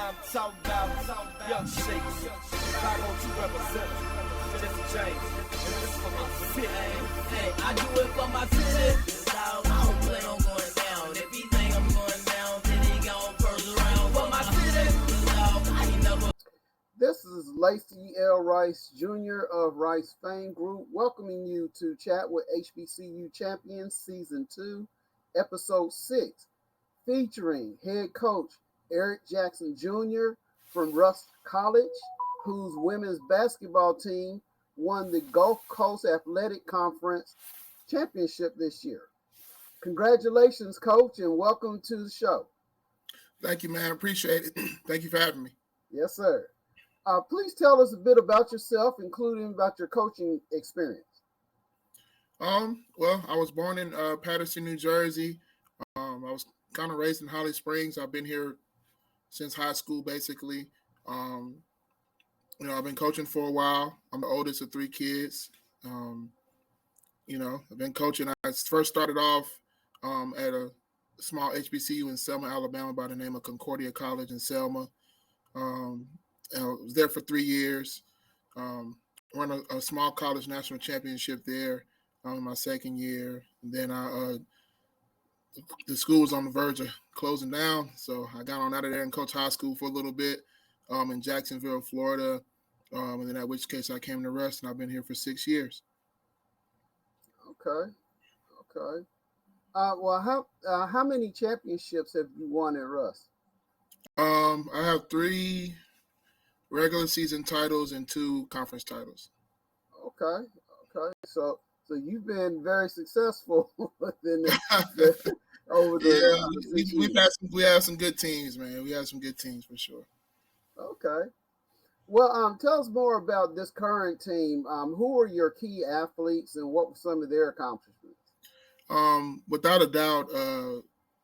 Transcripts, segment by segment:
Talk about young shakes. Chicago 2 represent. Just James. And this is for my city. Hey, I do it for my city. Dog, I don't plan on going down. If he think I'm going down, then he gon' first round. For my city. Dog, I ain't never. This is Lacy L. Rice Jr. of Rice Fame Group, welcoming you to Chat with HBCU Champions Season 2, Episode 6, featuring head coach Eric Jackson Jr. from Rusk College, whose women's basketball team won the Gulf Coast Athletic Conference championship this year. Congratulations, Coach, and welcome to the show. Thank you, man. Appreciate it. Thank you for having me. Yes, sir. Please tell us a bit about yourself, including about your coaching experience. Well, I was born in Patterson, New Jersey. I was kind of raised in Holly Springs. I've been here since high school, basically. I've been coaching for a while. I'm the oldest of 3 kids. I've been coaching. I first started off at a small HBCU in Selma, Alabama, by the name of Concordia College in Selma. I was there for 3 years. Won a small college national championship there in my second year. And then the school was on the verge of closing down, so I got on out of there and coached high school for a little bit in Jacksonville, Florida. And then at which case I came to Rusk, and I've been here for 6 years. Okay. Well, how many championships have you won at Rusk? I have 3 regular season titles and 2 conference titles. Okay. So you've been very successful within over the we have some good teams, man. We have some good teams for sure. Okay. Well, tell us more about this current team. Who are your key athletes, and what were some of their accomplishments? Without a doubt,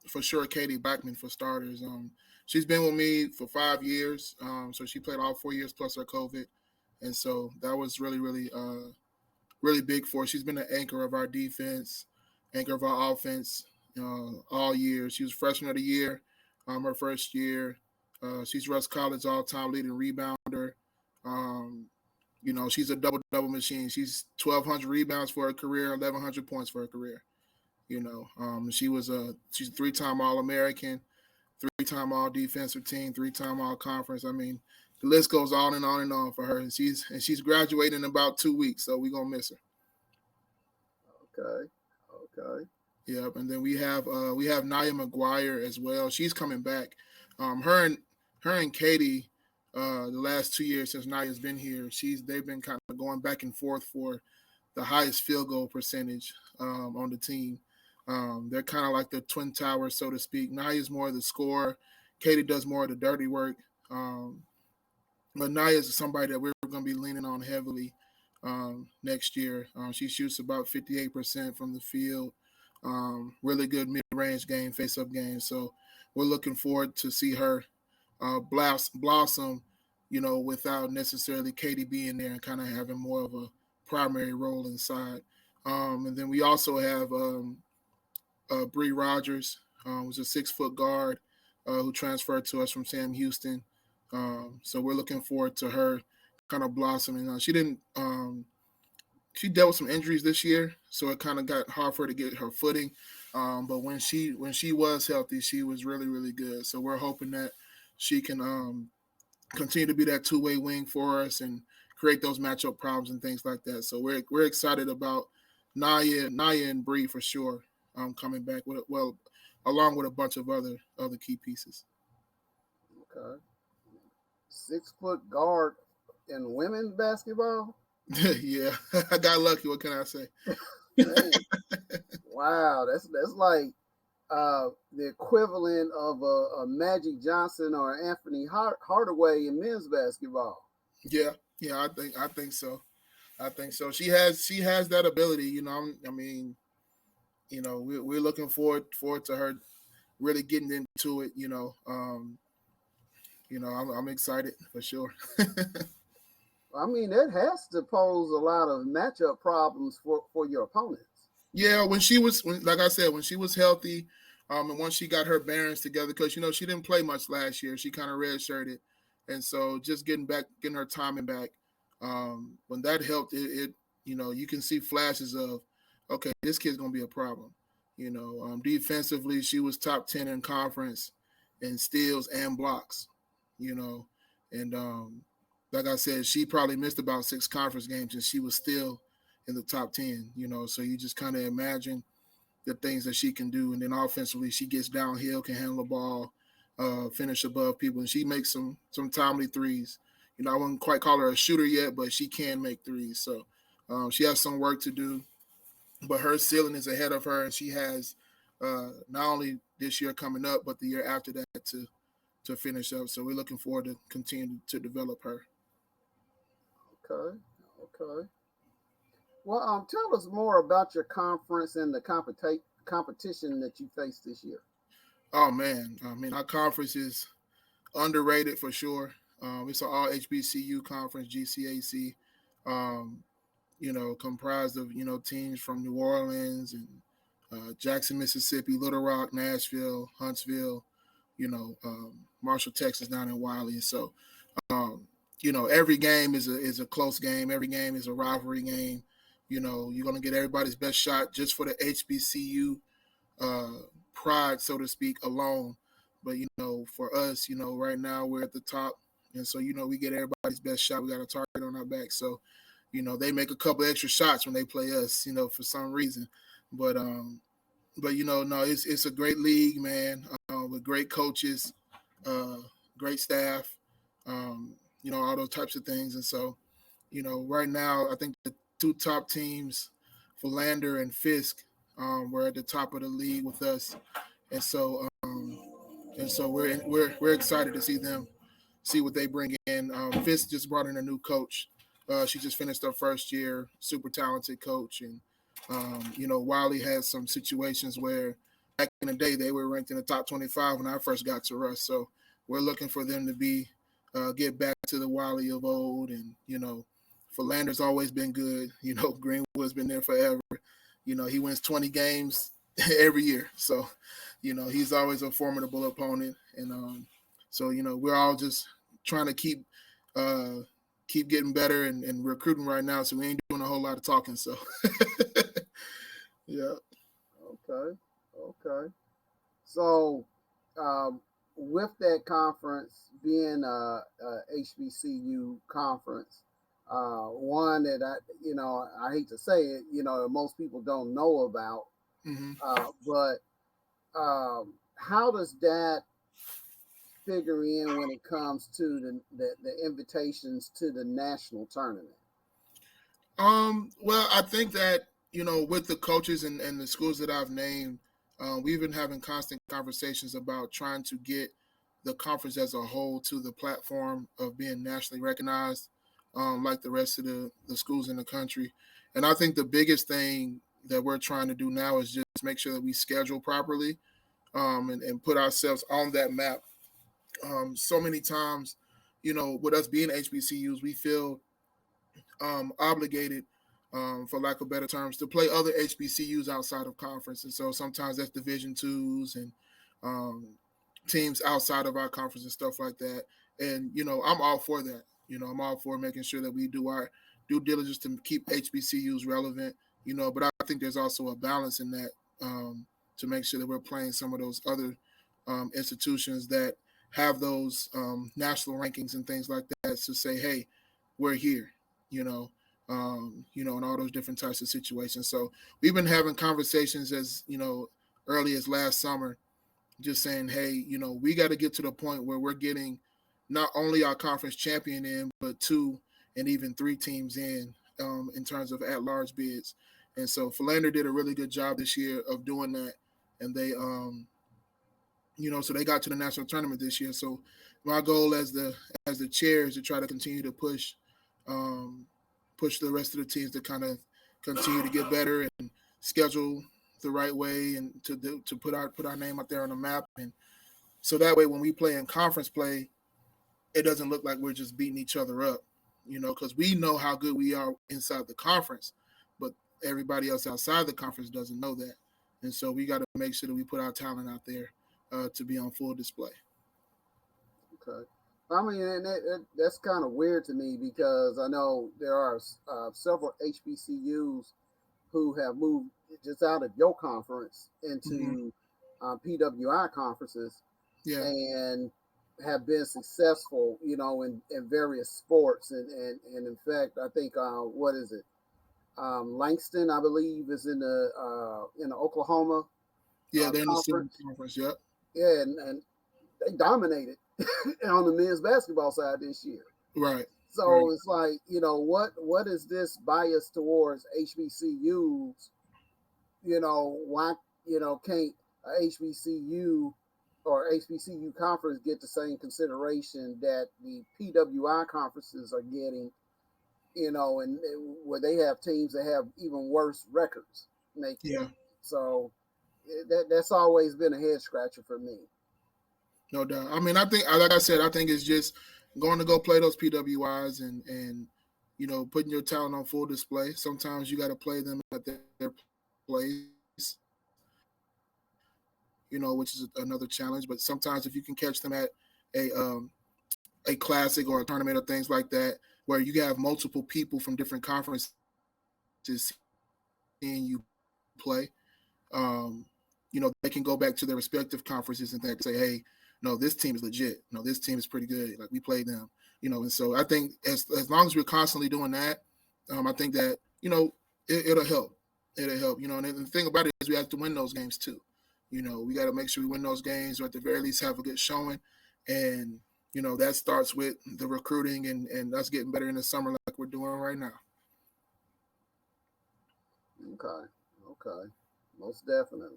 for sure, Katie Backman for starters. She's been with me for 5 years, so she played all 4 years plus her COVID, and so that was really, really, really big for her. She's been the anchor of our defense, anchor of our offense all year. She was freshman of the year, her first year. She's Rusk College all-time leading rebounder. She's a double-double machine. She's 1,200 rebounds for her career, 1,100 points for her career. She's a 3-time All-American, 3-time All-Defensive Team, 3-time All-Conference. I mean, the list goes on and on and on for her. And she's graduating in about 2 weeks, so we're gonna miss her. Okay. Yep. And then we have Nia McGuire as well. She's coming back. Her and Katie, the last 2 years since Nia's been here, they've been kind of going back and forth for the highest field goal percentage on the team. They're kind of like the twin towers, so to speak. Nia's more of the scorer. Katie does more of the dirty work. But Nia is somebody that we're going to be leaning on heavily next year. She shoots about 58% from the field. Really good mid-range game, face-up game. So we're looking forward to see her blossom, without necessarily Katie being there and kind of having more of a primary role inside. And then we also have Bree Rogers, who's a 6-foot guard who transferred to us from Sam Houston. So we're looking forward to her kind of blossoming. She dealt with some injuries this year, so it kind of got hard for her to get her footing. But when she was healthy, she was really, really good. So we're hoping that she can continue to be that two-way wing for us and create those matchup problems and things like that. So we're excited about Nia and Bree for sure coming back along with a bunch of other key pieces. Okay. 6-foot guard in women's basketball? Yeah, I got lucky. What can I say? Wow, that's like the equivalent of a Magic Johnson or Anthony Hardaway in men's basketball. Yeah, I think so. She has that ability. We're looking forward to her really getting into it. I'm excited for sure. I mean, that has to pose a lot of matchup problems for your opponents. Yeah, when she was healthy, And once she got her bearings together, because she didn't play much last year, she kind of redshirted, and so just getting her timing back. When that helped, you can see flashes of, okay, this kid's gonna be a problem. Defensively, she was top 10 in conference in steals and blocks. You know, and like I said, she probably missed about 6 conference games, and she was still in the top 10. So you just kind of imagine the things that she can do. And then offensively, she gets downhill, can handle the ball, finish above people, and she makes some timely threes. I wouldn't quite call her a shooter yet, but she can make threes. So she has some work to do, but her ceiling is ahead of her, and she has not only this year coming up, but the year after that to finish up. So we're looking forward to continue to develop her. Okay. Okay. Well, tell us more about your conference and the competition that you faced this year. Oh man, I mean, our conference is underrated for sure. It's an all HBCU conference, GCAC. Um, comprised of teams from New Orleans and Jackson, Mississippi, Little Rock, Nashville, Huntsville, Marshall, Texas, down in Wiley. So, um, every game is a close game. Every game is a rivalry game. You're gonna get everybody's best shot just for the HBCU uh, pride, so to speak, alone. But for us, right now we're at the top, and so we get everybody's best shot. We got a target on our back, so they make a couple extra shots when they play us, for some reason. But no, it's a great league, man, with great coaches, uh, great staff, all those types of things. And so, right now I think the 2 top teams, Philander and Fisk, were at the top of the league with us, and so we're excited to see them, see what they bring in. Fisk just brought in a new coach. She just finished her first year, super talented coach. And, Wiley had some situations where back in the day they were ranked in the top 25 when I first got to Russ. So we're looking for them to get back to the Wiley of old. And, Philander's always been good. Greenwood's been there forever. He wins 20 games every year. So, he's always a formidable opponent. And so, we're all just trying to keep getting better and recruiting right now. So we ain't doing a whole lot of talking. So, yeah. Okay. Okay. So, with that conference being a HBCU conference, one that I hate to say it, most people don't know about, Mm-hmm. but how does that figure in when it comes to the invitations to the national tournament? Well, I think that, with the coaches and the schools that I've named, we've been having constant conversations about trying to get the conference as a whole to the platform of being nationally recognized, like the rest of the schools in the country. And I think the biggest thing that we're trying to do now is just make sure that we schedule properly, and put ourselves on that map. So many times, with us being HBCUs, we feel obligated, for lack of better terms, to play other HBCUs outside of conference. And so sometimes that's Division twos and um, teams outside of our conference and stuff like that. And, I'm all for that. I'm all for making sure that we do our due diligence to keep HBCUs relevant, but I think there's also a balance in that, to make sure that we're playing some of those other institutions that have those national rankings and things like that to say, hey, we're here, and all those different types of situations. So we've been having conversations as, early as last summer, just saying, hey, we got to get to the point where we're getting not only our conference champion in, but 2 and even 3 teams in terms of at-large bids. And so Philander did a really good job this year of doing that. And they, so they got to the national tournament this year. So my goal as the chair is to try to continue to push the rest of the teams to kind of continue to get better and schedule the right way and to put our name out there on the map. And so that way when we play in conference play, it doesn't look like we're just beating each other up, because we know how good we are inside the conference, but everybody else outside the conference doesn't know that. and so we got to make sure that we put our talent out there to be on full display. Okay. I mean, and that's kind of weird to me because I know there are several HBCUs who have moved just out of your conference Mm-hmm. into PWI conferences Yeah, and have been successful, in various sports. And in fact, I think, what is it? Langston, I believe, is in the Oklahoma yeah, they're in the same conference. conference. Yep. Yeah, and they dominated on the men's basketball side this year. Right. Right. So it's like, what is this bias towards HBCUs? Why, can't a HBCU or HBCU conference get the same consideration that the PWI conferences are getting, and where they have teams that have even worse records making it. Yeah. So that's always been a head scratcher for me. No doubt. I mean, I think, like I said, I think it's just going to go play those PWIs and putting your talent on full display. Sometimes you got to play them at their place, which is another challenge. But sometimes if you can catch them at a a classic or a tournament or things like that, where you have multiple people from different conferences seeing you play, they can go back to their respective conferences and say, hey, no, this team is legit. No, this team is pretty good. Like we played them, And so I think as long as we're constantly doing that, I think that it'll help. It'll help. And the thing about it is we have to win those games too. We got to make sure we win those games, or at the very least have a good showing. And that starts with the recruiting and us getting better in the summer, like we're doing right now. Okay. Okay. Most definitely.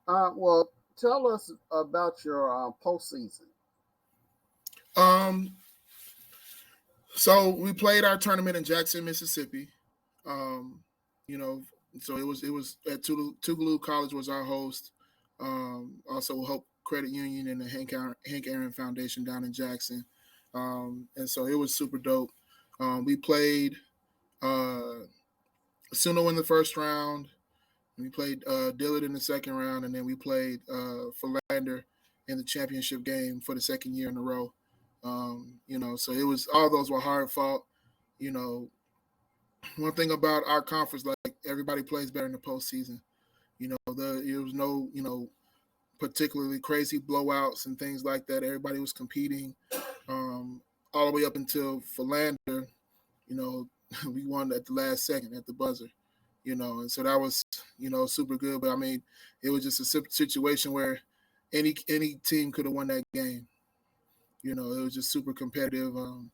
Well, tell us about your postseason. Um, so we played our tournament in Jackson, Mississippi. Um, you know, so it was at Tougaloo College was our host. Also Hope Credit Union and the Hank Aaron Foundation down in Jackson. And so it was super dope. We played uh, Suno in the first round. We played Dillard in the second round, and then we played Philander in the championship game for the second year in a row. So it was all those were hard fought. You know, one thing about our conference, like everybody plays better in the postseason. There was no particularly crazy blowouts and things like that. Everybody was competing all the way up until Philander. We won at the last second at the buzzer. And so that was super good. But I mean, it was just a situation where any team could have won that game. It was just super competitive. And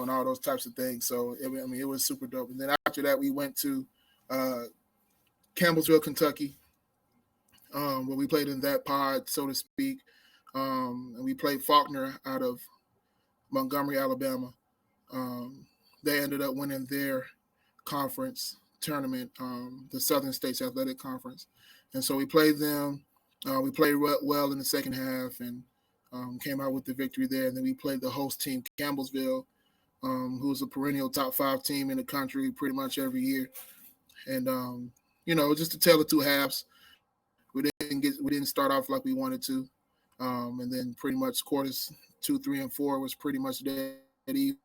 all those types of things. So it was super dope. And then after that, we went to Campbellsville, Kentucky, where we played in that pod, so to speak. And we played Faulkner out of Montgomery, Alabama. They ended up winning their conference tournament, the Southern States Athletic Conference. And so we played them. We played well in the second half and came out with the victory there. And then we played the host team, Campbellsville, who's a perennial top 5 team in the country pretty much every year. And, just to tell the two halves, we didn't start off like we wanted to. And then pretty much quarters 2, 3, and 4 was pretty much dead even.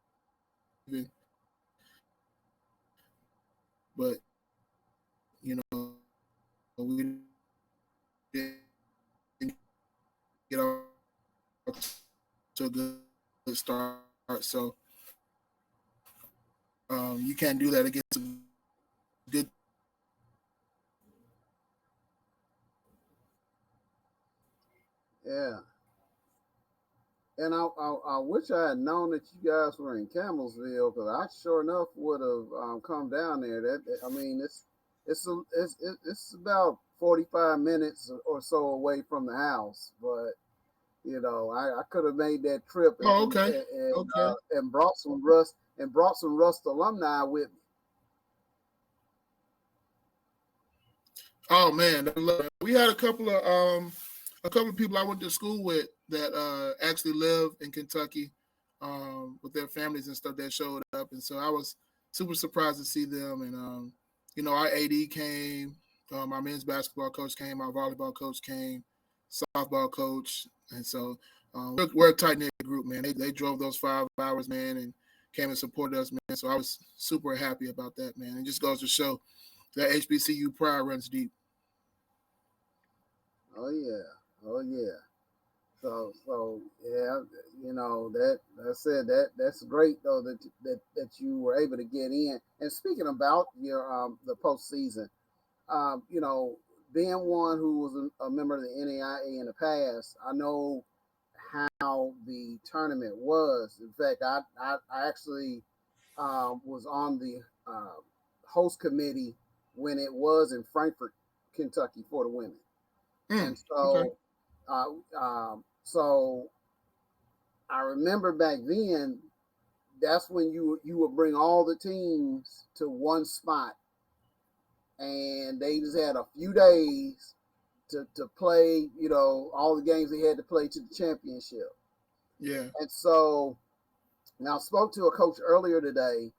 But, we didn't get off to a good start. So you can't do that against a good. Yeah. And I wish I had known that you guys were in Campbellsville because I sure enough would have come down there. I mean, it's about 45 minutes or so away from the house, but I could have made that trip Oh, okay. Okay. and brought some Rust alumni with me. Oh man, we had a couple of people I went to school with that actually live in Kentucky with their families and stuff that showed up, and so I was super surprised to see them. And our AD came, My men's basketball coach came, my volleyball coach came, softball coach, and so we're a tight knit group, man. They drove those 5 hours, man, and came and supported us, man. So I was super happy about that, man. It just goes to show that HBCU pride runs deep. Oh yeah, oh yeah. So yeah, that's great though that you were able to get in. And speaking about your the postseason, you know, being one who was a member of the NAIA in the past, I know how the tournament was. In fact, I actually was on the host committee when it was in Frankfort, Kentucky for the women. And Okay. so I remember back then, that's when you would bring all the teams to one spot, and they just had a few days to play, you know, all the games they had to play to the championship. Yeah. And so now I spoke to a coach earlier today,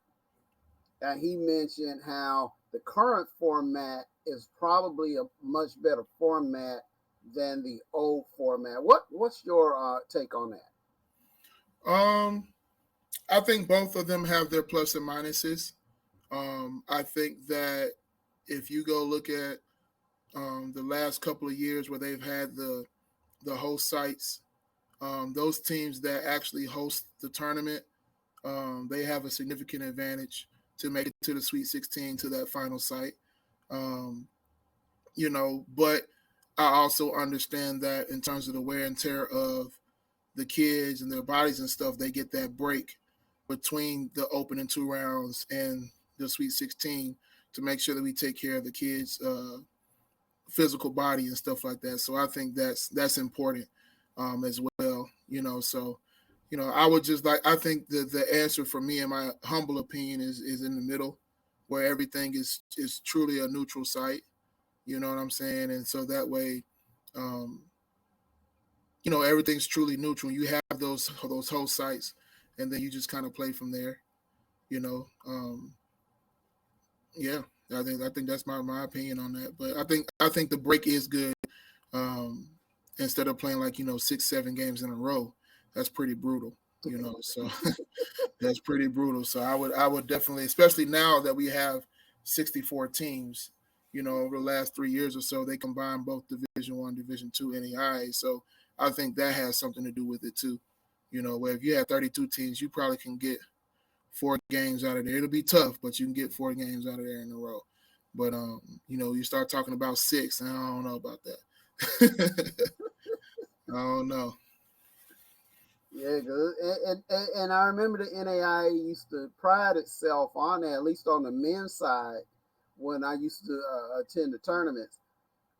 and he mentioned how the current format is probably a much better format than the old format. What's your take on that? Um, I think both of them have their plus and minuses. I think that if you go look at the last couple of years where they've had the host sites, those teams that actually host the tournament, they have a significant advantage to make it to the Sweet 16 to that final site. Um, but I also understand that in terms of the wear and tear of the kids and their bodies and stuff, they get that break between the opening 2 rounds and the Sweet 16 to make sure that we take care of the kids' physical body and stuff like that. So I think that's important as well. So I would just I think the answer for me, in my humble opinion, is in the middle, where everything is truly a neutral site. You know what I'm saying? And so that way, um, everything's truly neutral. You have those host sites, and then you just kind of play from there. You know, yeah, I think that's my opinion on that. But I think the break is good. Um, Instead of playing 6-7 games in a row, that's pretty brutal. So that's pretty brutal. So I would definitely, especially now that we have 64 teams. Over the last 3 years or so, they combined both Division One, Division Two, NAIA. So I think that has something to do with it too. Where if you had 32 teams, you probably can get 4 games out of there. It'll be tough, but you can get 4 games out of there in a row. But you start talking about 6, and I don't know about that. I don't know. Yeah, good. And I remember the NAIA used to pride itself on that, at least on the men's side, when I used to attend the tournaments.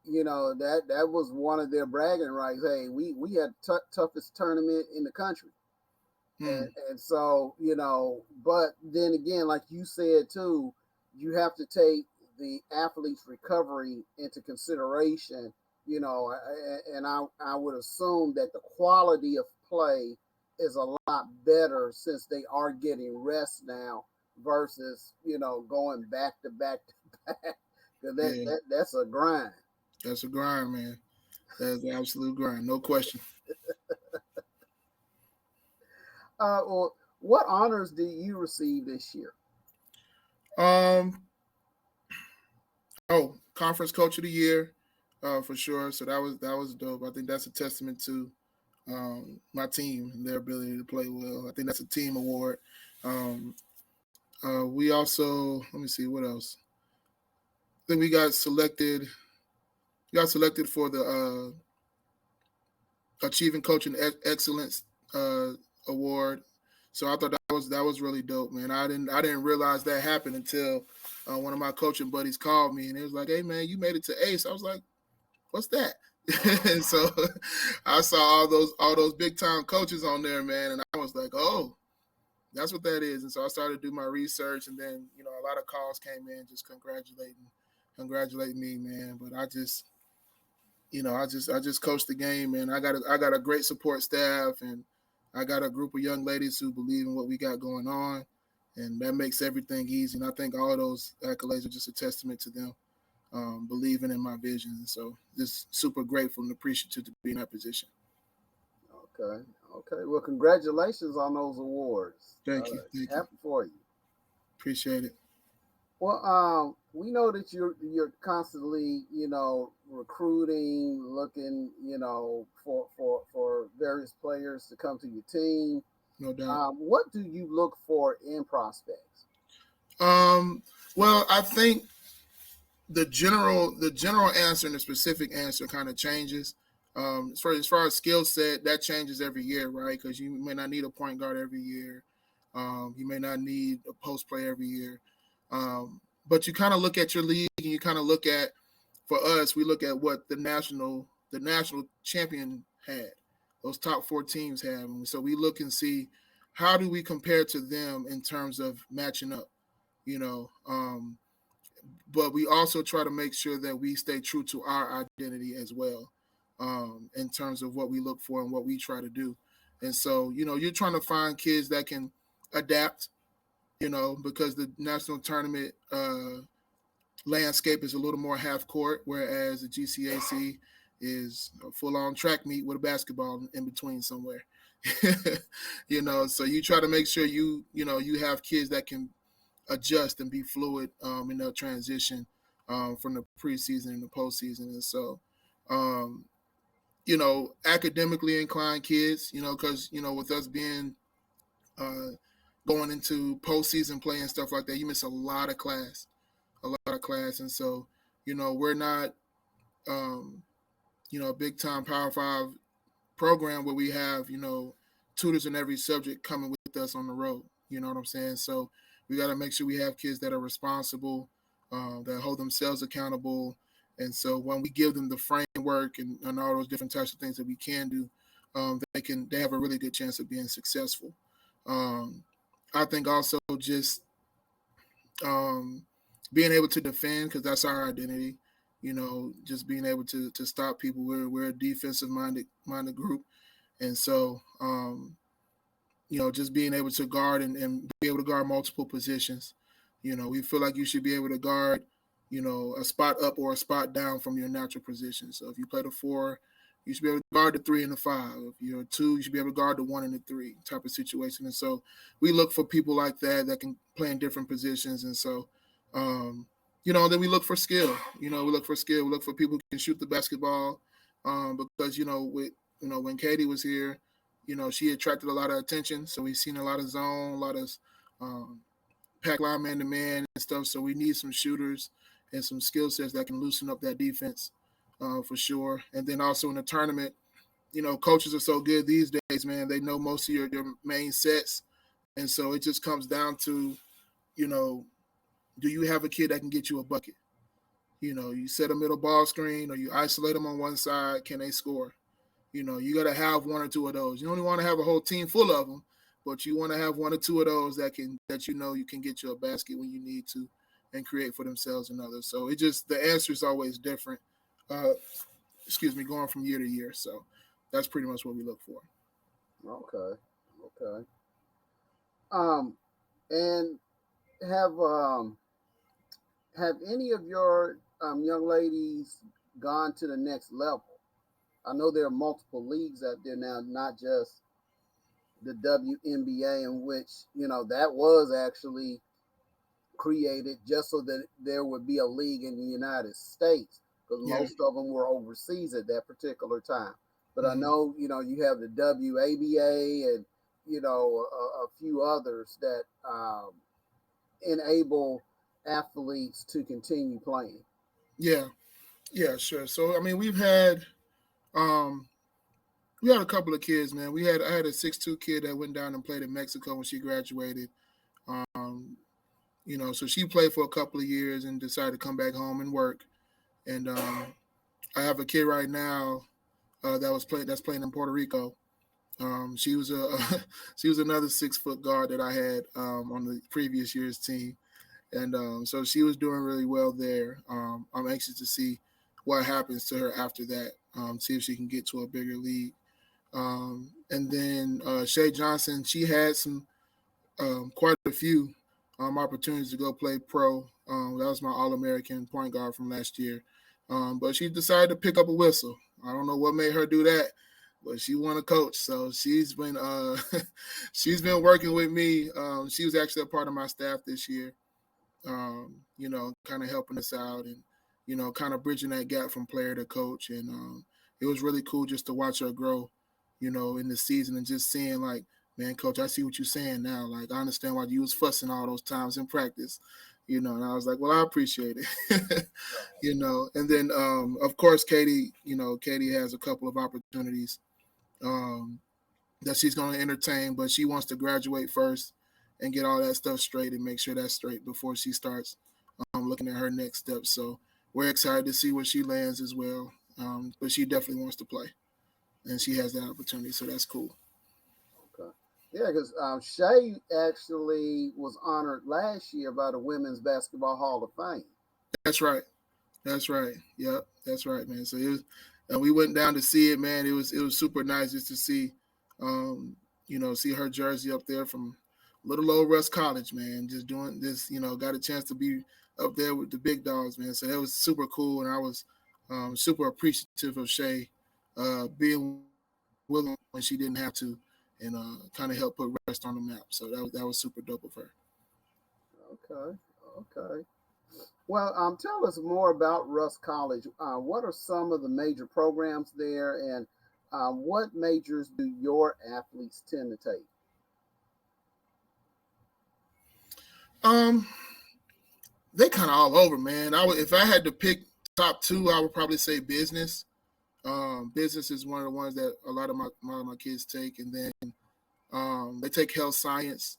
You know, that was one of their bragging rights. Hey, we had toughest tournament in the country. Hmm. And so, but then again, like you said too, you have to take the athlete's recovery into consideration. And I would assume that the quality of play is a lot better since they are getting rest now versus going back to back to back. 'Cause Yeah, that's a grind. that's a grind, man. That's an absolute grind, no question. Well, what honors did you receive this year? Um, Conference Coach of the Year, for sure. So that was dope. I think that's a testament to my team and their ability to play well. I think that's a team award. Um, we also, let me see what else. I think we got selected. We got selected for the Achieving Coaching Excellence award. So I thought that was really dope, man. I didn't realize that happened until one of my coaching buddies called me, and it was like, "Hey, man, you made it to Ace." I was like, "What's that?" And so I saw all those big time coaches on there, man, and I was like, "Oh, that's what that is." And so I started to do my research, and then a lot of calls came in just congratulating me, man. But I just coach the game, man. I got a great support staff, and I got a group of young ladies who believe in what we got going on, and that makes everything easy. And I think all of those accolades are just a testament to them. believing in my vision. And so just super grateful and appreciative to be in that position. Okay. Okay. Well, congratulations on those awards. Thank you. Thank you. Happy for you. Appreciate it. Well, we know that you're constantly, recruiting, looking, for various players to come to your team. No doubt. What do you look for in prospects? Well, I think the general answer and the specific answer kind of changes. As far as skill set, that changes every year, right? Because you may not need a point guard every year. You may not need a post player every year. But you kind of look at your league and you kind of look at, for us, we look at what the national champion had, those top 4 teams have. And so we look and see how do we compare to them in terms of matching up, but we also try to make sure that we stay true to our identity as well, in terms of what we look for and what we try to do. And so, you're trying to find kids that can adapt, because the national tournament landscape is a little more half court, whereas the GCAC is a full-on track meet with a basketball in between somewhere. So you try to make sure you have kids that can adjust and be fluid in their transition from the preseason and the postseason. And so, academically inclined kids, because, with us being going into postseason play and stuff like that, you miss a lot of class. And so, we're not, a big time Power 5 program where we have, tutors in every subject coming with us on the road. You know what I'm saying? So we got to make sure we have kids that are responsible, that hold themselves accountable. And so when we give them the framework and all those different types of things that we can do, they have a really good chance of being successful. I think also just being able to defend, because that's our identity, just being able to stop people. We're a defensive minded group. And so, just being able to guard and be able to guard multiple positions. We feel like you should be able to guard, a spot up or a spot down from your natural position. So if you play the 4, you should be able to guard the 3 and the 5. If you're a 2, you should be able to guard the 1 and the 3 type of situation. And so we look for people like that can play in different positions. And so, then we look for skill. We look for skill. We look for people who can shoot the basketball, because, when Katie was here, she attracted a lot of attention. So we've seen a lot of zone, a lot of pack line man-to-man and stuff. So we need some shooters and some skill sets that can loosen up that defense for sure. And then also in the tournament, coaches are so good these days, man. They know most of your main sets. And so it just comes down to, do you have a kid that can get you a bucket? You set a middle ball screen or you isolate them on one side, can they score? You got to have 1 or 2 of those. You don't want to have a whole team full of them, but you want to have 1 or 2 of those that you can get you a basket when you need to and create for themselves and others. So the answer is always different, going from year to year. So that's pretty much what we look for. Okay. And have any of your young ladies gone to the next level? I know there are multiple leagues out there now, not just the WNBA, in which, that was actually created just so that there would be a league in the United States, because most of them were overseas at that particular time. But I know, you have the WABA and, a few others that enable athletes to continue playing. Yeah, sure. So, we've had a couple of kids, man. I had a 6'2" kid that went down and played in Mexico when she graduated. So she played for a couple of years and decided to come back home and work. And I have a kid right now that's playing in Puerto Rico. She was another 6-foot guard that I had on the previous year's team. And so she was doing really well there. I'm anxious to see what happens to her after that, see if she can get to a bigger league. And then Shay Johnson, she had quite a few opportunities to go play pro. That was my All-American point guard from last year. But she decided to pick up a whistle. I don't know what made her do that, but she want to coach. So she's been she's been working with me. She was actually a part of my staff this year. Kind of helping us out and kind of bridging that gap from player to coach. And it was really cool just to watch her grow, in the season and just seeing like, man, coach, I see what you're saying now. Like, I understand why you was fussing all those times in practice, and I was like, well, I appreciate it, And then, of course, Katie has a couple of opportunities that she's going to entertain, but she wants to graduate first and get all that stuff straight and make sure that's straight before she starts looking at her next steps. So we're excited to see where she lands as well. But she definitely wants to play, and she has that opportunity, so that's cool. Okay. Yeah, because Shay actually was honored last year by the Women's Basketball Hall of Fame. That's right. That's right. Yep, that's right, man. So it was, we went down to see it, man. It was super nice just to see, see her jersey up there from little old Russ College, man. Just doing this, got a chance to be up there with the big dogs, man. So that was super cool, and I was super appreciative of Shay being willing when she didn't have to, and kind of help put Rust on the map. So that was super dope of her. Okay. Well, tell us more about Russ College. What are some of the major programs there, and what majors do your athletes tend to take? They kind of all over, man. If I had to pick top two, I would probably say business. Business is one of the ones that a lot of my kids take, and then they take health science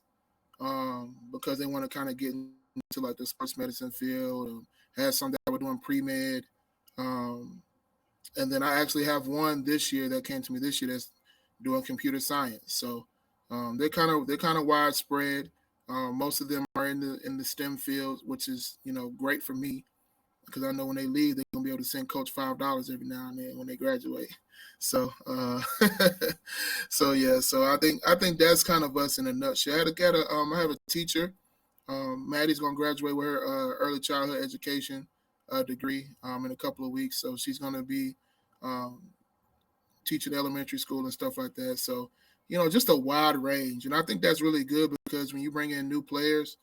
because they want to kind of get into like the sports medicine field. Had some that were doing pre-med, and then I actually have one this year that came to me this year that's doing computer science. So they're kind of widespread. Most of them are in the STEM field, which is great for me because I know when they leave, they're gonna be able to send coach $5 every now and then when they graduate. So, so yeah. So I think that's kind of us in a nutshell. I have a teacher. Maddie's gonna graduate with her early childhood education degree in a couple of weeks. So she's gonna be teaching elementary school and stuff like that. So, just a wide range. And I think that's really good because when you bring in new players,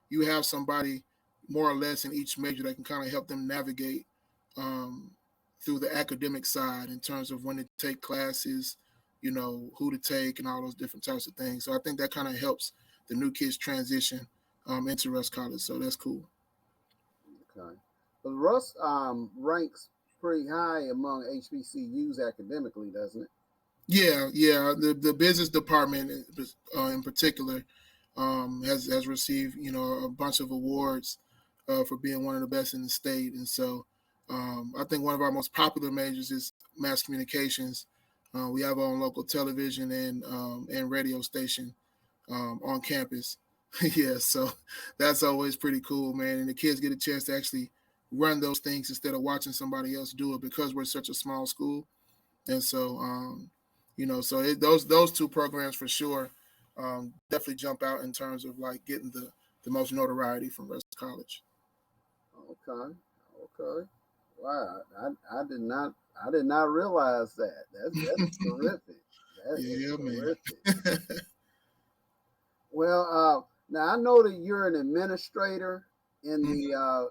you have somebody more or less in each major that can kind of help them navigate through the academic side in terms of when to take classes, who to take and all those different types of things. So I think that kind of helps the new kids transition into Russ College. So that's cool. Okay. But Russ ranks pretty high among HBCUs academically, doesn't it? Yeah. The business department in particular has received a bunch of awards for being one of the best in the state, and so I think one of our most popular majors is mass communications. We have our own local television and radio station on campus. Yeah, so that's always pretty cool, man. And the kids get a chance to actually run those things instead of watching somebody else do it because we're such a small school. And so, those two programs for sure definitely jump out in terms of like getting the most notoriety from Russ College. Okay. Wow, I did not realize that. That's terrific. That is Yeah, man. terrific. Well, now I know that you're an administrator in the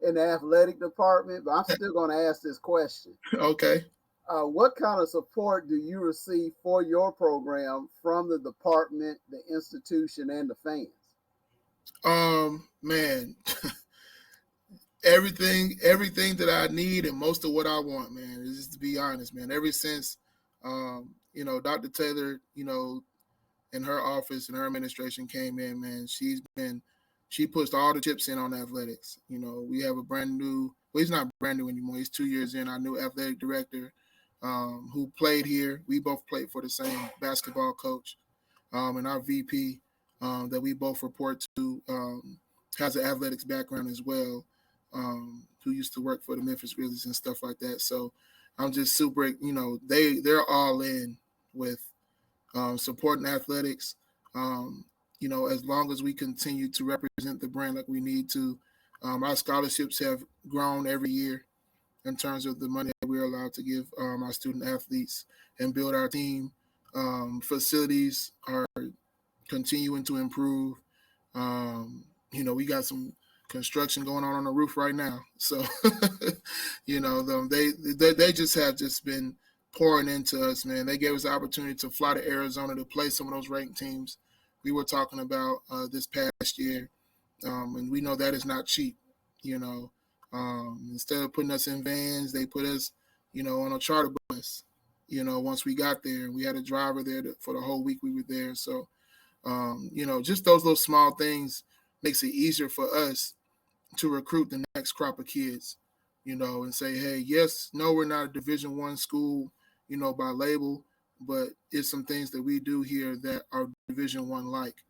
in the athletic department, but I'm still going to ask this question. Okay. What kind of support do you receive for your program from the department, the institution, and the fans? Man, everything that I need and most of what I want, man, is just to be honest, man. Ever since, Dr. Taylor, in her office and her administration came in, man, she pushed all the chips in on athletics. We have a brand new, well, he's not brand new anymore. He's 2 years in, our new athletic director who played here. We both played for the same basketball coach. And our VP that we both report to has an athletics background as well, who used to work for the Memphis Grizzlies and stuff like that. So I'm just super, they're all in with supporting athletics. as long as we continue to represent the brand like we need to, our scholarships have grown every year in terms of the money that we're allowed to give our student athletes and build our team. Facilities are continuing to improve. We got some construction going on the roof right now. So, they just been pouring into us, man. They gave us the opportunity to fly to Arizona to play some of those ranked teams we were talking about this past year. And we know that is not cheap, Instead of putting us in vans, they put us, on a charter bus, once we got there. And we had a driver there for the whole week we were there. So, just those little small things makes it easier for us to recruit the next crop of kids, and say, hey, yes, no, we're not a Division I school, by label, but it's some things that we do here that are Division I like,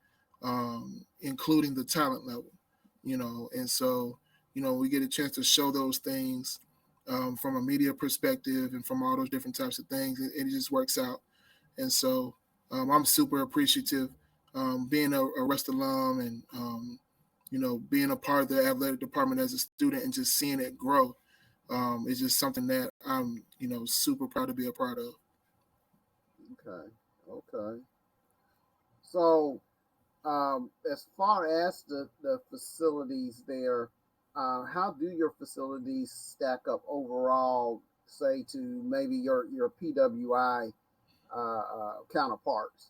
including the talent level, and so, we get a chance to show those things from a media perspective and from all those different types of things. It just works out. And so I'm super appreciative being a Rust alum and, being a part of the athletic department as a student and just seeing it grow is just something that I'm, super proud to be a part of. Okay. So, as far as the facilities there, how do your facilities stack up overall, say, to maybe your PWI counterparts?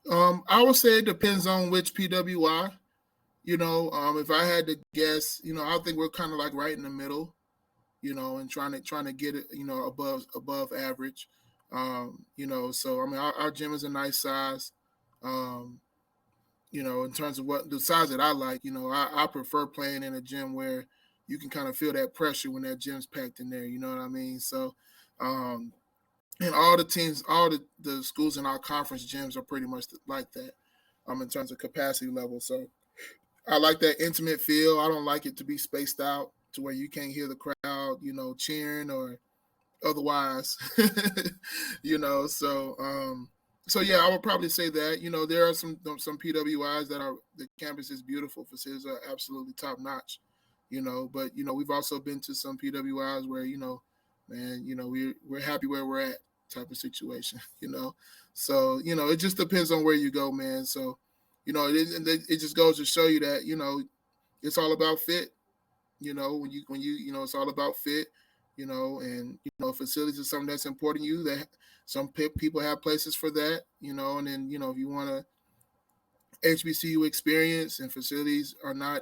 I would say it depends on which PWI. If I had to guess, I think we're kind of like right in the middle, and trying to get it, above average. So I mean, our gym is a nice size. In terms of what the size that I like, I prefer playing in a gym where you can kind of feel that pressure when that gym's packed in there. You know what I mean? So, and all the teams, all the schools in our conference gyms are pretty much like that, in terms of capacity level. So I like that intimate feel. I don't like it to be spaced out to where you can't hear the crowd, cheering or otherwise, So yeah, I would probably say that. There are some PWIs that are the campus is beautiful. Facilities are absolutely top notch. But we've also been to some PWIs where man, we're happy where we're at type of situation. So it just depends on where you go, man. So it just goes to show you that it's all about fit. When you it's all about fit. And facilities is something that's important to you. That some people have places for that, and then if you want a HBCU experience and facilities are not,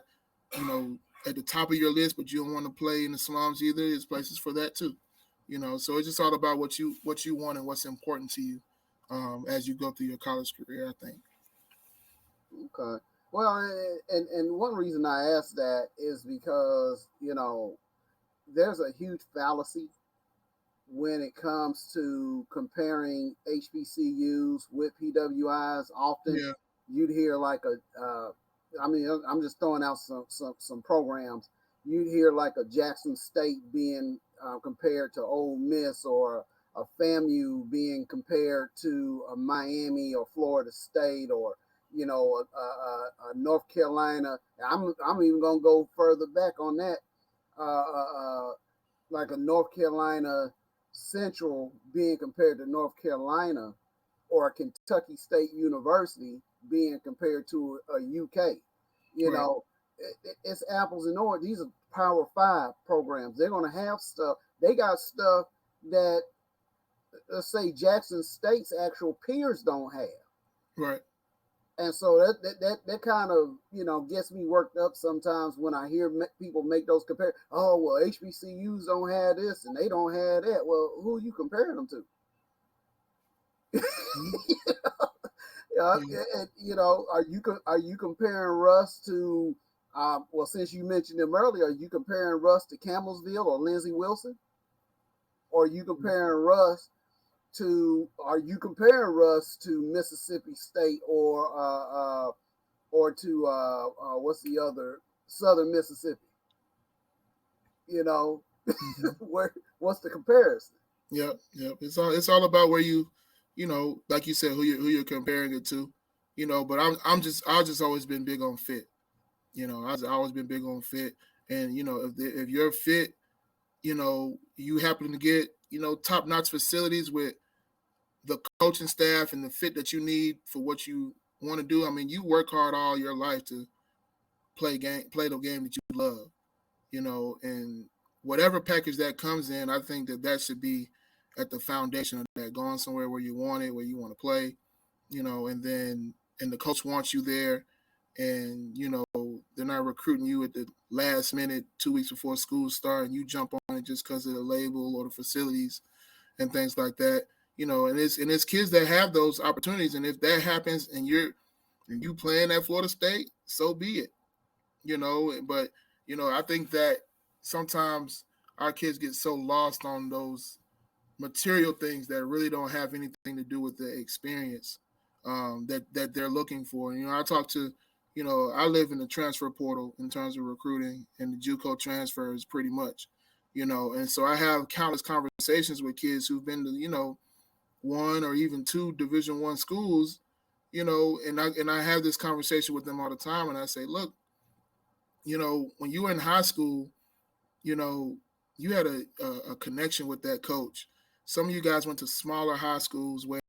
at the top of your list, but you don't want to play in the slums either, there's places for that too. So it's just all about what you want and what's important to you as you go through your college career, I think. Okay. Well, and one reason I asked that is because there's a huge fallacy when it comes to comparing HBCUs with PWIs. Often Yeah. you'd hear like I'm just throwing out some programs. You'd hear like a Jackson State being compared to Ole Miss, or a FAMU being compared to a Miami or Florida State, or a North Carolina. I'm even gonna go further back on that. Like a North Carolina Central being compared to North Carolina, or a Kentucky State University being compared to a UK. Right. It's apples and oranges. These are Power 5 programs. They're going to have stuff. They got stuff that, let's say, Jackson State's actual peers don't have. Right. And so that kind of gets me worked up sometimes when I hear people make those compare. Oh, well, HBCUs don't have this and they don't have that. Well, who are you comparing them to? And, are you comparing Russ to? Well, since you mentioned them earlier, are you comparing Russ to Campbellsville or Lindsey Wilson? Or are you comparing Russ to? Are you comparing Russ to Mississippi State or to what's the other, Southern Mississippi? What's the comparison? Yep. It's all about where you, like you said, who you're comparing it to. But I've just always been big on fit. I've always been big on fit, and if you're fit, you happen to get top notch facilities with the coaching staff and the fit that you need for what you want to do. I mean, you work hard all your life to play the game that you love, and whatever package that comes in, I think that should be at the foundation of that, going somewhere where you want it, where you want to play, and the coach wants you there, and they're not recruiting you at the last minute 2 weeks before school start, and you jump on it just because of the label or the facilities and things like that. And it's kids that have those opportunities, and if that happens and you playing at Florida State, so be it. But I think that sometimes our kids get so lost on those material things that really don't have anything to do with the experience that they're looking for. I talk to, I live in the transfer portal in terms of recruiting and the JUCO transfers pretty much, and so I have countless conversations with kids who've been to, one or even two Division I schools, and I have this conversation with them all the time, and I say, look, when you were in high school, you had a connection with that coach. Some of you guys went to smaller high schools where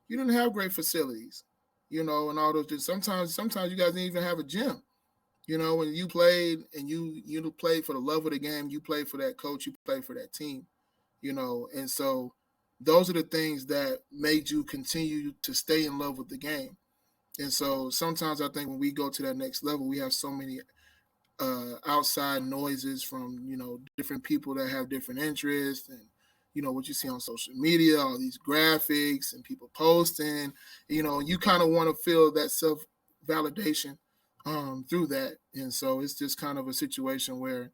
you didn't have great facilities, and all those. Sometimes you guys didn't even have a gym. When you played and you played for the love of the game, you played for that coach, you played for that team, and so those are the things that made you continue to stay in love with the game. And so sometimes I think when we go to that next level, we have so many outside noises from different people that have different interests, and what you see on social media, all these graphics and people posting, you kind of want to feel that self validation through that. And so it's just kind of a situation where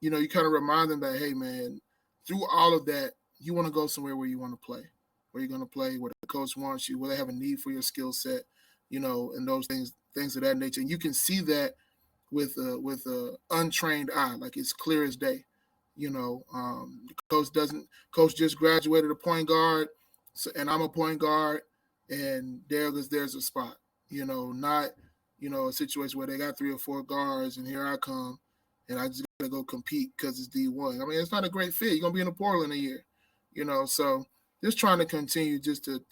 you kind of remind them that, hey man, through all of that, you want to go somewhere where you want to play, where you're going to play, where the coach wants you, where they have a need for your skill set, and those things of that nature. And you can see that with a untrained eye, like it's clear as day. The coach just graduated a point guard, and I'm a point guard, and there's a spot. Not a situation where they got 3 or 4 guards, and here I come, and I just gotta go compete because it's D1. I mean, it's not a great fit. You're gonna be in the portal in a year, So just trying to continue,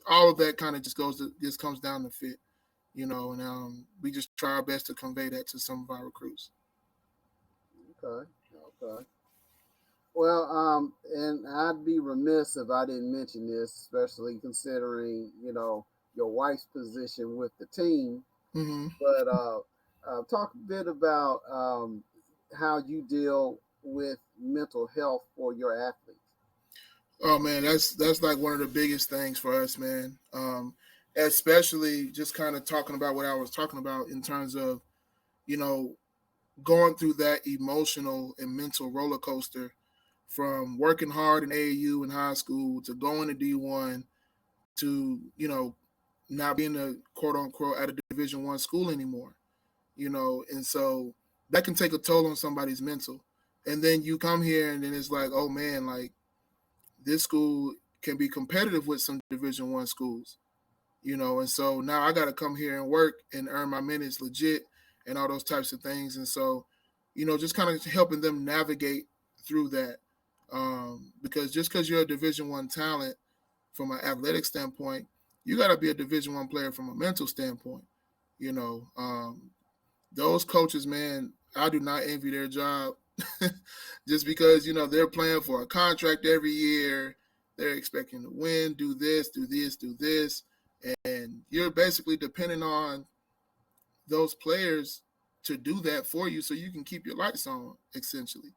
all of that kind of just comes down to fit. And we just try our best to convey that to some of our recruits. Okay. Well, and I'd be remiss if I didn't mention this, especially considering, your wife's position with the team. Mm-hmm. But talk a bit about how you deal with mental health for your athletes. Oh man, that's like one of the biggest things for us, man. Especially just kind of talking about what I was talking about in terms of, going through that emotional and mental roller coaster from working hard in AAU in high school to going to D1 to, not being a quote unquote at a Division I school anymore, and so that can take a toll on somebody's mental. And then you come here and then it's like, oh man, like this school can be competitive with some Division I schools. And so now I got to come here and work and earn my minutes legit and all those types of things. And so, just kind of helping them navigate through that. Because just because you're a Division I talent from an athletic standpoint, you got to be a Division I player from a mental standpoint. Those coaches, man, I do not envy their job just because, they're playing for a contract every year. They're expecting to win, do this. And you're basically depending on those players to do that for you so you can keep your lights on, essentially,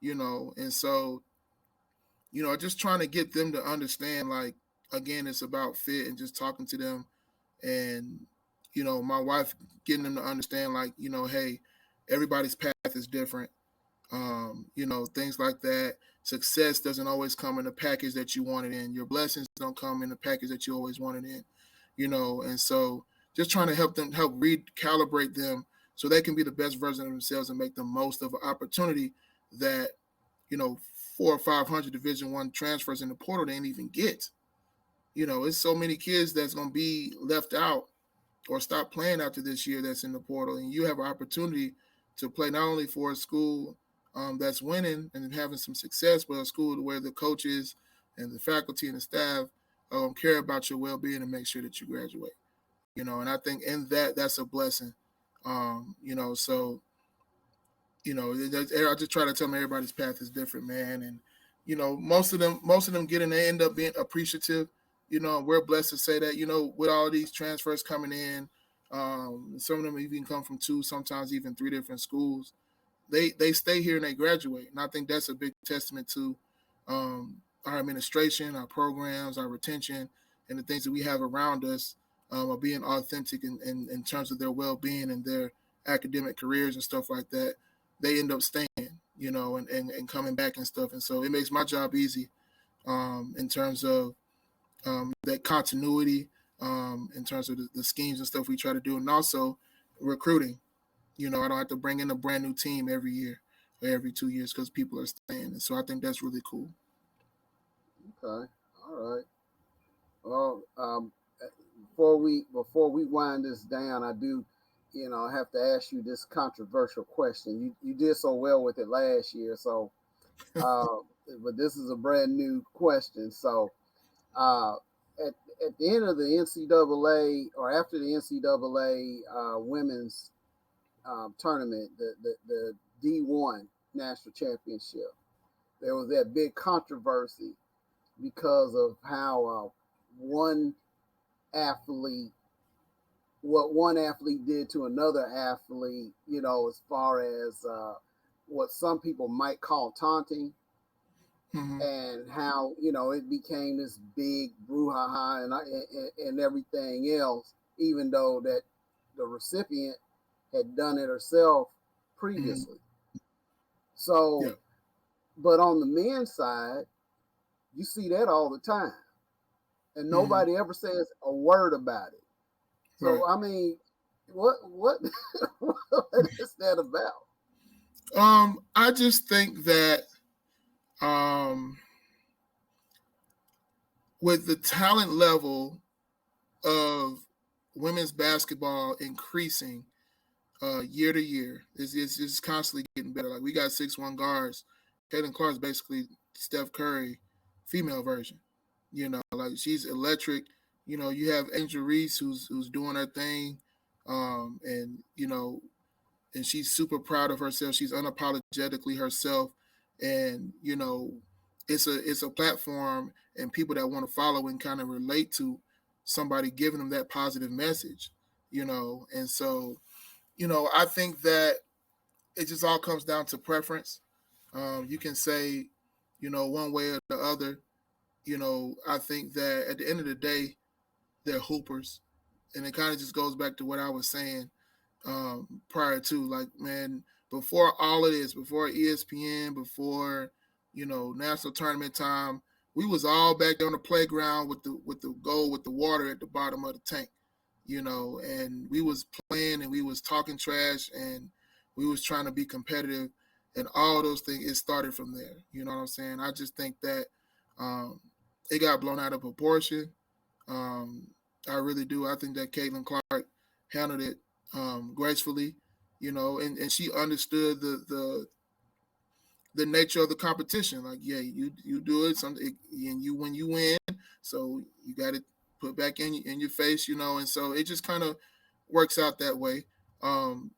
And so, just trying to get them to understand, like, again, it's about fit and just talking to them. And, my wife getting them to understand, like, hey, everybody's path is different. Things like that. Success doesn't always come in the package that you want it in. Your blessings don't come in the package that you always want it in. And so just trying to help recalibrate them so they can be the best version of themselves and make the most of an opportunity that, 400 or 500 Division I transfers in the portal they didn't even get. It's so many kids that's going to be left out or stop playing after this year that's in the portal, and you have an opportunity to play not only for a school that's winning and having some success, but a school where the coaches and the faculty and the staff care about your well-being and make sure that you graduate. And I think in that's a blessing. So I just try to tell them everybody's path is different, man, and most of them get in, they end up being appreciative. We're blessed to say that. With all these transfers coming in, some of them even come from 2, sometimes even 3 different schools. They stay here and they graduate, and I think that's a big testament to our administration, our programs, our retention, and the things that we have around us are being authentic in terms of their well-being and their academic careers and stuff like that. They end up staying, and coming back and stuff. And so it makes my job easy in terms of that continuity, in terms of the schemes and stuff we try to do, and also recruiting. I don't have to bring in a brand new team every year or every 2 years because people are staying. And so I think that's really cool. Okay. All right. Well, before we wind this down, I do, have to ask you this controversial question. You did so well with it last year, so but this is a brand new question. So uh, at the end of the NCAA or after the NCAA women's tournament, the D1 national championship, there was that big controversy because of how one athlete, what one athlete did to another athlete, as far as what some people might call taunting, Mm-hmm. and how it became this big brouhaha and everything else, even though that the recipient had done it herself Mm-hmm. previously. So, Yeah. but on the men's side, you see that all the time, and Mm-hmm. nobody ever says a word about it. Right. So, I mean, what what is that about? I just think that um, with the talent level of women's basketball increasing year to year, it's constantly getting better. Like we got 6'1" guards. Caitlin Clark is basically Steph Curry, female version. Like she's electric. You have Angel Reese who's doing her thing, and and she's super proud of herself. She's unapologetically herself, and it's a platform and people that want to follow and kind of relate to somebody giving them that positive message. And so I think that it just all comes down to preference. You can say, one way or the other. I think that at the end of the day, they're hoopers, and it kind of just goes back to what I was saying prior to, like, man, before all of this, before ESPN, before national tournament time, we was all back there on the playground with the goal with the water at the bottom of the tank, and we was playing and we was talking trash and we was trying to be competitive, and all those things, it started from there. You know what I'm saying? I just think that um, it got blown out of proportion. um, I really do. I think that Caitlin Clark handled it gracefully, and she understood the nature of the competition. Like, yeah, you do it, and you when you win, so you got to put back in your face, and so it just kind of works out that way. Um,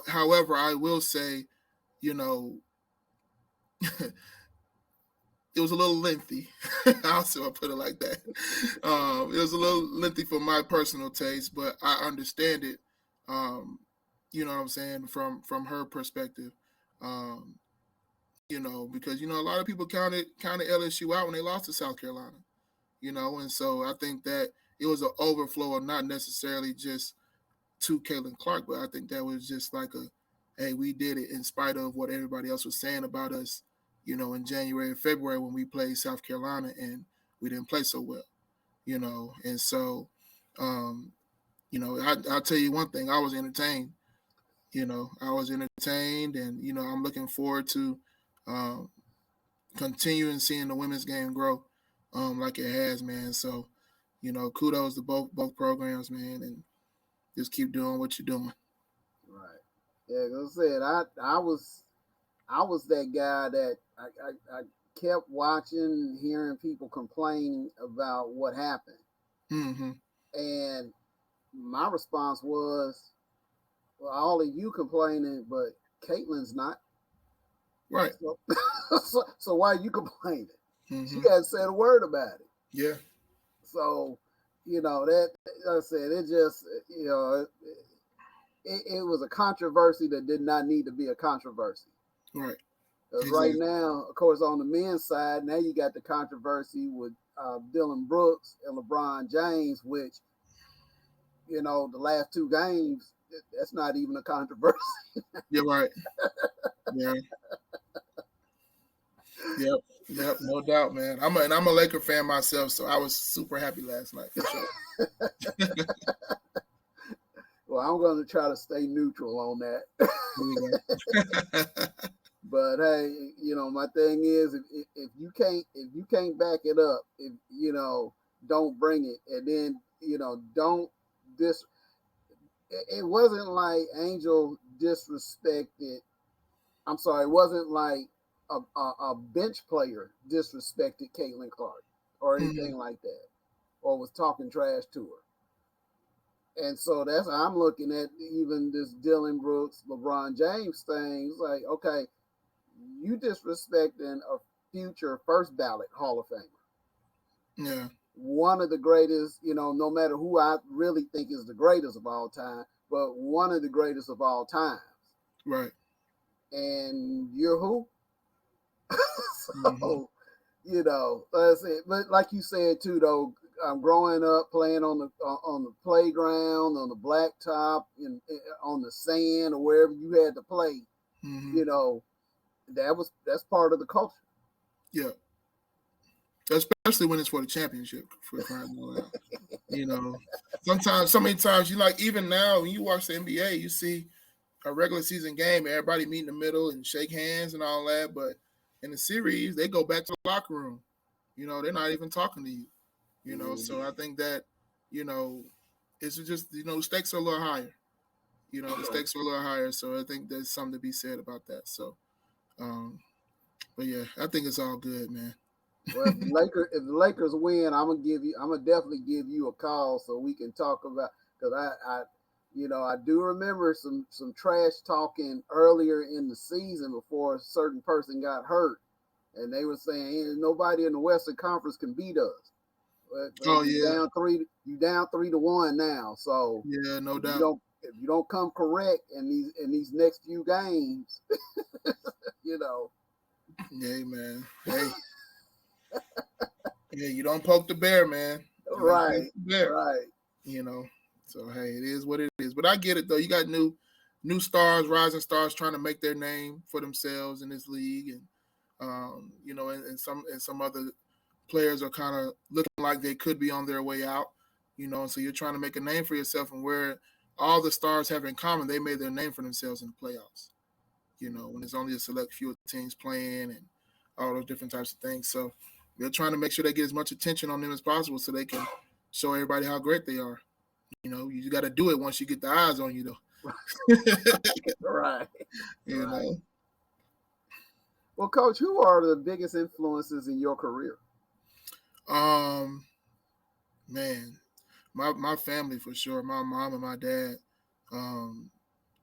however, I will say, you know, it was a little lengthy. I'll put it like that. It was a little lengthy for my personal taste, but I understand it. Um, you know what I'm saying, from her perspective. Um, because a lot of people counted LSU out when they lost to South Carolina. And so I think that it was an overflow of not necessarily just to Caitlin Clark, but I think that was just like hey, we did it in spite of what everybody else was saying about us, in January and February when we played South Carolina and we didn't play so well, and so, um, I'll tell you one thing, I was entertained, and, I'm looking forward to um, continuing seeing the women's game grow like it has, man. So, kudos to both programs, man, and just keep doing what you're doing. Right. Yeah, as I said, I was that guy that I kept watching, hearing people complain about what happened, Mm-hmm. and my response was, "Well, all of you complaining, but Caitlin's not. Right. So, so why are you complaining? She Mm-hmm. hasn't said a word about it." Yeah. So, that like I said, it just it was a controversy that did not need to be a controversy. Right. Because right Exactly. now, of course, on the men's side, now you got the controversy with Dylan Brooks and LeBron James, which, the last two games, that's not even a controversy. You're right. Yeah. Yep. Yep. No doubt, man. I'm a Laker fan myself, so I was super happy last night for sure. Well, I'm going to try to stay neutral on that. There you go. But hey, my thing is, if you can't back it up, if don't bring it, and then don't dis. It wasn't like Angel disrespected. I'm sorry, it wasn't like a bench player disrespected Caitlin Clark or Mhm. anything like that, or was talking trash to her. And so that's how I'm looking at even this Dylan Brooks, LeBron James thing. It's like, okay, you disrespecting a future first ballot Hall of Famer. Yeah. One of the greatest, no matter who I really think is the greatest of all time, but one of the greatest of all times. Right. And you're who? Mm-hmm. So, that's it. But like you said too, though, growing up playing on the playground, on the blacktop, on the sand, or wherever you had to play, Mm-hmm. you know, that's part of the culture. Yeah. Especially when it's for the championship, for crying out loud. Sometimes, so many times, even now when you watch the NBA, you see a regular season game, everybody meet in the middle and shake hands and all that. But in the series, they go back to the locker room. They're not even talking to you. So Mhm. I think that, you know, it's just, the stakes are a little higher. The stakes are a little higher. So I think there's something to be said about that. So, um, but yeah, I think it's all good, man. Well, if the Lakers win, I'm gonna definitely give you a call so we can talk about, because I do remember some trash talking earlier in the season before a certain person got hurt, and they were saying, hey, nobody in the Western Conference can beat us. But Oh you yeah, down 3-1 now. So yeah, no if you doubt. don't come correct in these next few games, you know, Hey man, hey, yeah, you don't poke the bear, man. You don't poke right, the bear. right. You know. So hey, it is what it is. But I get it though. You got new stars, rising stars, trying to make their name for themselves in this league, and and some other players are kind of looking like they could be on their way out. And so you're trying to make a name for yourself, and where all the stars have in common, they made their name for themselves in the playoffs. When there's only a select few teams playing and all those different types of things. So they're trying to make sure they get as much attention on them as possible so they can show everybody how great they are. You got to do it once you get the eyes on you, though. Right, you right. know. Well, Coach, who are the biggest influences in your career? Um, man, my family for sure. My mom and my dad. Um,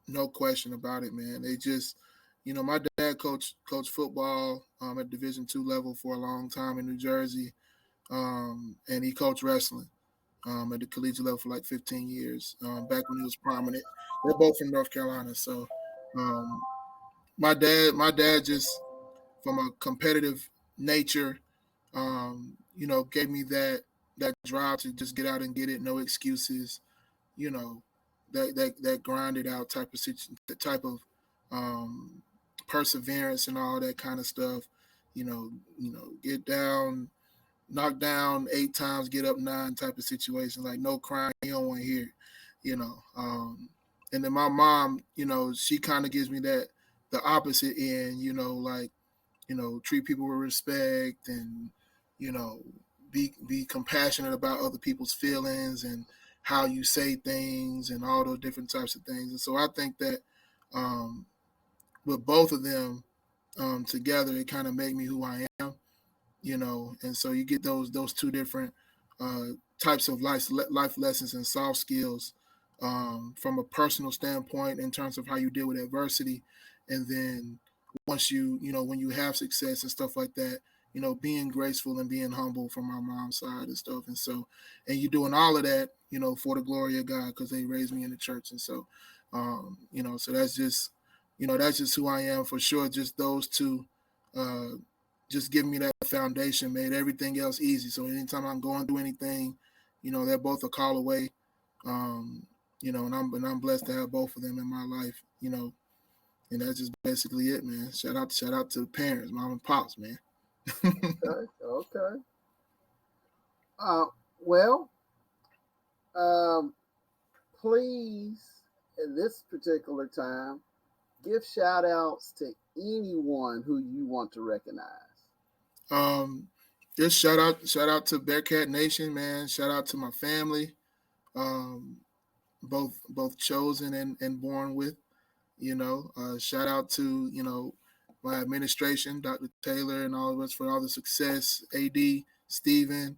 no question about it, man. They just, my dad coached football at Division II level for a long time in New Jersey, and he coached wrestling at the collegiate level for like 15 years, back when he was prominent. They're both from North Carolina, so um, my dad just from a competitive nature, gave me that drive to just get out and get it, no excuses, you know, that grinded out type of um, perseverance and all that kind of stuff. Get down, knock down 8 times, get up 9 type of situation. Like no crying, you don't want to hear, and then my mom, she kind of gives me the opposite end, like treat people with respect and you know be compassionate about other people's feelings and how you say things and all those different types of things. And so I think that with both of them together, it kind of made me who I am, and so you get those two different types of life lessons and soft skills from a personal standpoint in terms of how you deal with adversity. And then once when you have success and stuff like that, being graceful and being humble from my mom's side and stuff. And so, and you doing all of that, for the glory of God, because they raised me in the church. And so, so that's just who I am for sure. Just those two, just giving me that foundation, made everything else easy. So anytime I'm going through anything, they're both a call away. And I'm blessed to have both of them in my life, and that's just basically it, man. Shout out to the parents, mom and pops, man. Okay. Please, at this particular time, give shout outs to anyone who you want to recognize. Just shout out to Bearcat Nation, man. Shout out to my family, both chosen and born with. Shout out to my administration, Dr. Taylor, and all of us for all the success. AD, Steven,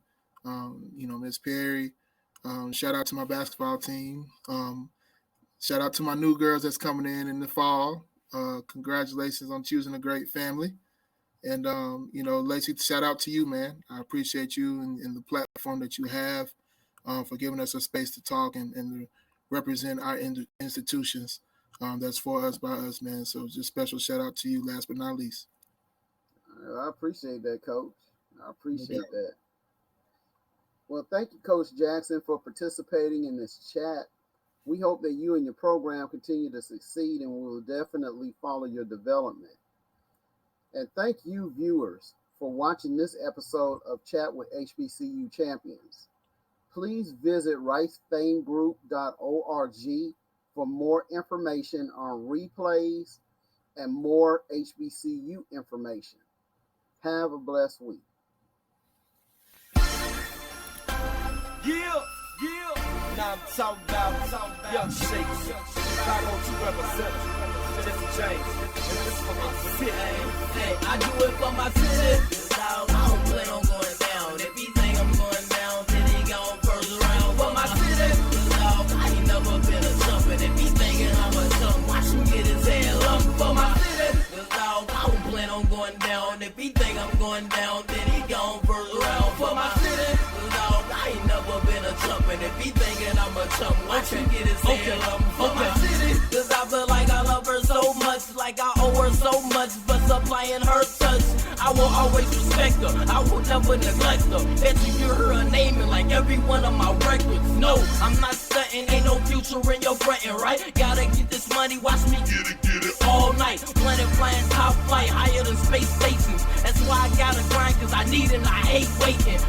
Miss Perry. Shout out to my basketball team. Shout out to my new girls that's coming in the fall. Congratulations on choosing a great family. And, Lacy, shout out to you, man. I appreciate you and the platform that you have for giving us a space to talk and to represent our institutions. That's for us, by us, man. So just special shout out to you, last but not least. I appreciate that, Coach. I appreciate that. Well, thank you, Coach Jackson, for participating in this chat. We hope that you and your program continue to succeed, and we will definitely follow your development. And thank you, viewers, for watching this episode of Chat with HBCU Champions. Please visit ricefamegroup.org for more information on replays and more HBCU information. Have a blessed week. Yeah. Now I'm talking about young shakes. Chicago 2 representatives. Just James. And this for my city. Hey, I do it for my city. I don't plan on going down. If he think I'm going down, then he gone first round. For my city, I ain't never been a jumpin'. If he thinking I'm a jump, watch him get his head lump. For my city, I don't plan on going down. If he think I'm going down, then he gone first round. For my city, I ain't never been a jumpin'. If he thinking I'm a chump, watch him get his head lump. For my city, cause I feel like I love her so much, like I owe her so much for supplying her touch. I will always respect her, I will never neglect her. Bet you hear her naming like every one of my records. No, I'm not stunting, ain't no future in your frontin', right? Gotta get this money, watch me get it all night. Planet flying top flight, higher than space stations. That's why I gotta grind, cause I need it and I hate waiting.